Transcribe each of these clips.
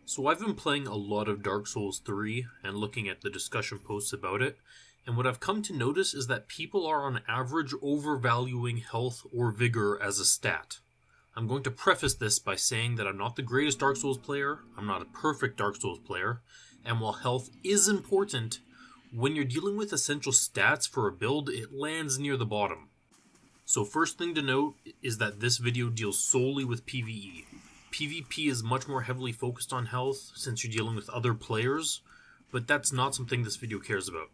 So I've been playing a lot of Dark Souls 3 and looking at the discussion posts about it, and what I've come to notice is that people are on average overvaluing health or vigor as a stat. I'm going to preface this by saying that I'm not the greatest Dark Souls player, I'm not a perfect Dark Souls player, and while health is important, when you're dealing with essential stats for a build, it lands near the bottom. So first thing to note is that this video deals solely with PvE. PvP is much more heavily focused on health since you're dealing with other players, but that's not something this video cares about.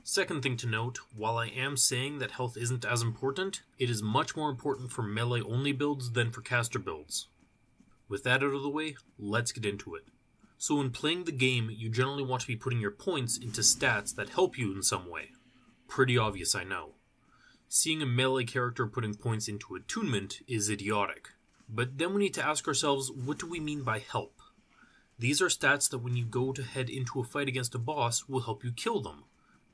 Second thing to note, while I am saying that health isn't as important, it is much more important for melee only builds than for caster builds. With that out of the way, let's get into it. So when playing the game, you generally want to be putting your points into stats that help you in some way. Pretty obvious, I know. Seeing a melee character putting points into attunement is idiotic. But then we need to ask ourselves, what do we mean by help? These are stats that when you go to head into a fight against a boss will help you kill them.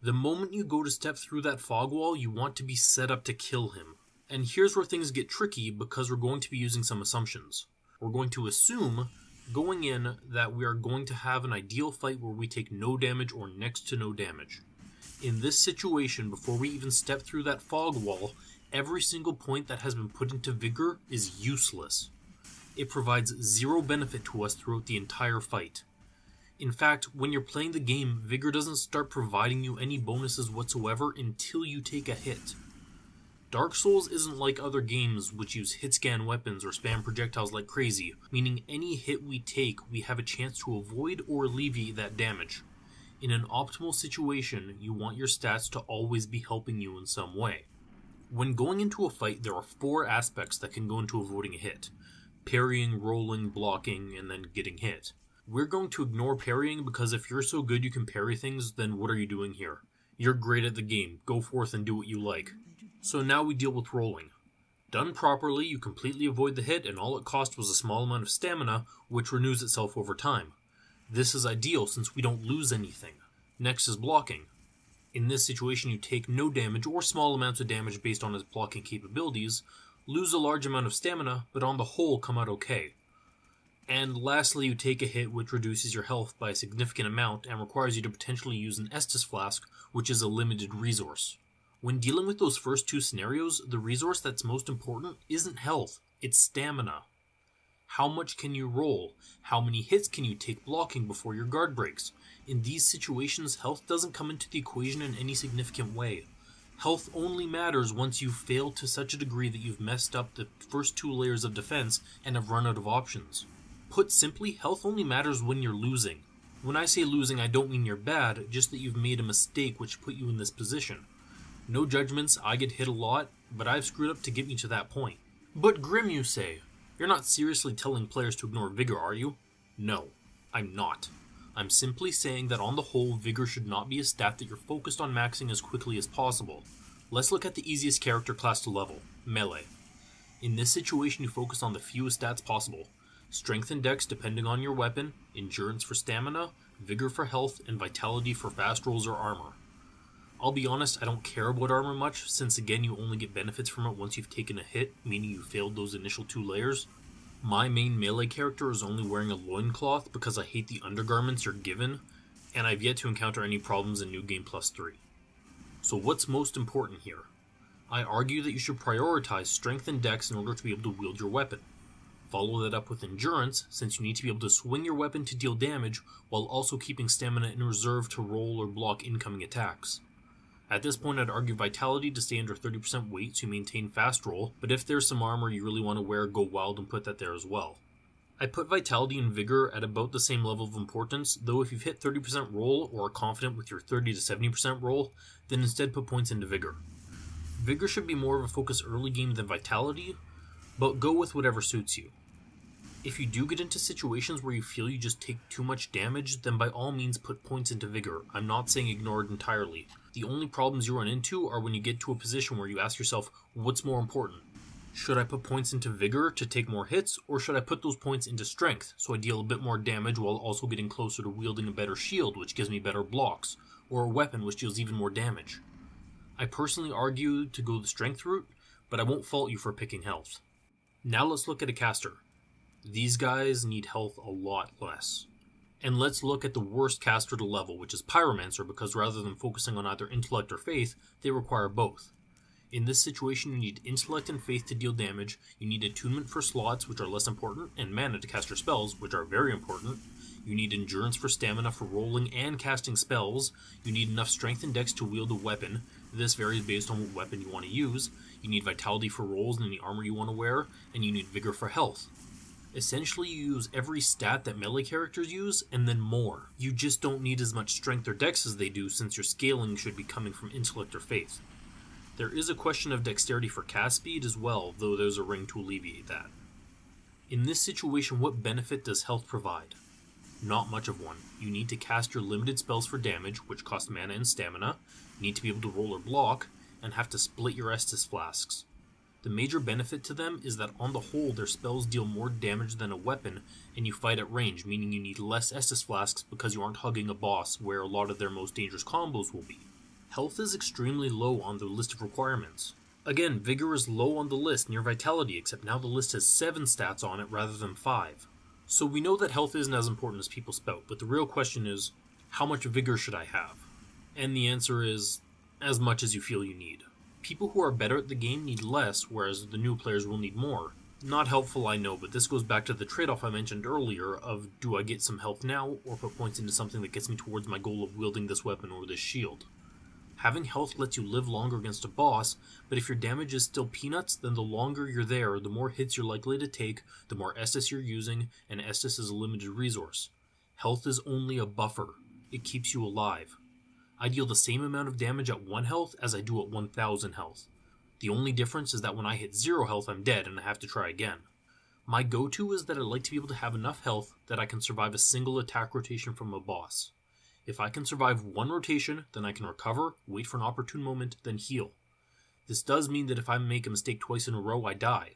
The moment you go to step through that fog wall, you want to be set up to kill him. And here's where things get tricky because we're going to be using some assumptions. We're going to assume, going in, that we are going to have an ideal fight where we take no damage or next to no damage. In this situation, before we even step through that fog wall, every single point that has been put into Vigor is useless. It provides zero benefit to us throughout the entire fight. In fact, when you're playing the game, Vigor doesn't start providing you any bonuses whatsoever until you take a hit. Dark Souls isn't like other games which use hit-scan weapons or spam projectiles like crazy, meaning any hit we take, we have a chance to avoid or alleviate that damage. In an optimal situation, you want your stats to always be helping you in some way. When going into a fight, there are 4 aspects that can go into avoiding a hit. Parrying, rolling, blocking, and then getting hit. We're going to ignore parrying because if you're so good you can parry things, then what are you doing here? You're great at the game, go forth and do what you like. So now we deal with rolling. Done properly, you completely avoid the hit and all it cost was a small amount of stamina, which renews itself over time. This is ideal since we don't lose anything. Next is blocking. In this situation you take no damage or small amounts of damage based on his blocking capabilities, lose a large amount of stamina, but on the whole come out okay. And lastly, you take a hit which reduces your health by a significant amount and requires you to potentially use an Estus Flask, which is a limited resource. When dealing with those first 2 scenarios, the resource that's most important isn't health, it's stamina. How much can you roll? How many hits can you take blocking before your guard breaks? In these situations, health doesn't come into the equation in any significant way. Health only matters once you've failed to such a degree that you've messed up the first 2 layers of defense and have run out of options. Put simply, health only matters when you're losing. When I say losing, I don't mean you're bad, just that you've made a mistake which put you in this position. No judgments, I get hit a lot, but I've screwed up to get me to that point. But Grim, you say? You're not seriously telling players to ignore Vigor, are you? No, I'm not. I'm simply saying that on the whole, Vigor should not be a stat that you're focused on maxing as quickly as possible. Let's look at the easiest character class to level, Melee. In this situation, you focus on the fewest stats possible. Strength and Dex depending on your weapon, Endurance for stamina, Vigor for health, and Vitality for fast rolls or armor. I'll be honest, I don't care about armor much, since again you only get benefits from it once you've taken a hit, meaning you failed those initial 2 layers. My main melee character is only wearing a loincloth because I hate the undergarments you're given, and I've yet to encounter any problems in New Game Plus 3. So what's most important here? I argue that you should prioritize strength and dex in order to be able to wield your weapon. Follow that up with endurance, since you need to be able to swing your weapon to deal damage, while also keeping stamina in reserve to roll or block incoming attacks. At this point I'd argue vitality to stay under 30% weight so you maintain fast roll, but if there's some armor you really want to wear, go wild and put that there as well. I put vitality and vigor at about the same level of importance, though if you've hit 30% roll or are confident with your 30 to 70% roll, then instead put points into vigor. Vigor should be more of a focus early game than vitality, but go with whatever suits you. If you do get into situations where you feel you just take too much damage, then by all means put points into Vigor. I'm not saying ignore it entirely. The only problems you run into are when you get to a position where you ask yourself, what's more important? Should I put points into Vigor to take more hits, or should I put those points into Strength so I deal a bit more damage while also getting closer to wielding a better shield which gives me better blocks, or a weapon which deals even more damage? I personally argue to go the Strength route, but I won't fault you for picking Health. Now let's look at a caster. These guys need health a lot less. And let's look at the worst caster to level, which is Pyromancer, because rather than focusing on either intellect or faith, they require both. In this situation, you need intellect and faith to deal damage, you need attunement for slots, which are less important, and mana to cast your spells, which are very important. You need endurance for stamina for rolling and casting spells. You need enough strength and dex to wield a weapon. This varies based on what weapon you want to use. You need vitality for rolls and the armor you want to wear, and you need vigor for health. Essentially, you use every stat that melee characters use, and then more. You just don't need as much strength or dex as they do, since your scaling should be coming from intellect or faith. There is a question of dexterity for cast speed as well, though there's a ring to alleviate that. In this situation, what benefit does health provide? Not much of one. You need to cast your limited spells for damage, which cost mana and stamina, you need to be able to roll or block, and have to split your Estus flasks. The major benefit to them is that on the whole their spells deal more damage than a weapon, and you fight at range, meaning you need less Estus flasks because you aren't hugging a boss where a lot of their most dangerous combos will be. Health is extremely low on the list of requirements. Again, Vigor is low on the list near Vitality, except now the list has 7 stats on it rather than 5. So we know that health isn't as important as people spout, but the real question is, how much Vigor should I have? And the answer is, as much as you feel you need. People who are better at the game need less, whereas the new players will need more. Not helpful, I know, but this goes back to the trade-off I mentioned earlier of, do I get some health now, or put points into something that gets me towards my goal of wielding this weapon or this shield? Having health lets you live longer against a boss, but if your damage is still peanuts, then the longer you're there, the more hits you're likely to take, the more Estus you're using, and Estus is a limited resource. Health is only a buffer. It keeps you alive. I deal the same amount of damage at 1 health as I do at 1000 health. The only difference is that when I hit 0 health, I'm dead and I have to try again. My go-to is that I like to be able to have enough health that I can survive a single attack rotation from a boss. If I can survive 1 rotation, then I can recover, wait for an opportune moment, then heal. This does mean that if I make a mistake twice in a row, I die.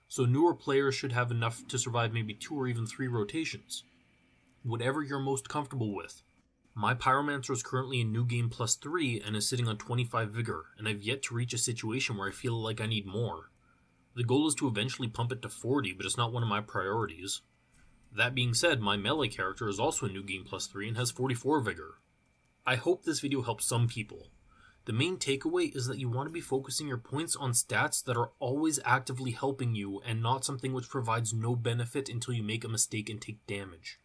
So newer players should have enough to survive maybe 2 or even 3 rotations. Whatever you're most comfortable with. My Pyromancer is currently in New Game Plus 3 and is sitting on 25 Vigor, and I've yet to reach a situation where I feel like I need more. The goal is to eventually pump it to 40, but it's not one of my priorities. That being said, my melee character is also in New Game Plus 3 and has 44 Vigor. I hope this video helps some people. The main takeaway is that you want to be focusing your points on stats that are always actively helping you and not something which provides no benefit until you make a mistake and take damage.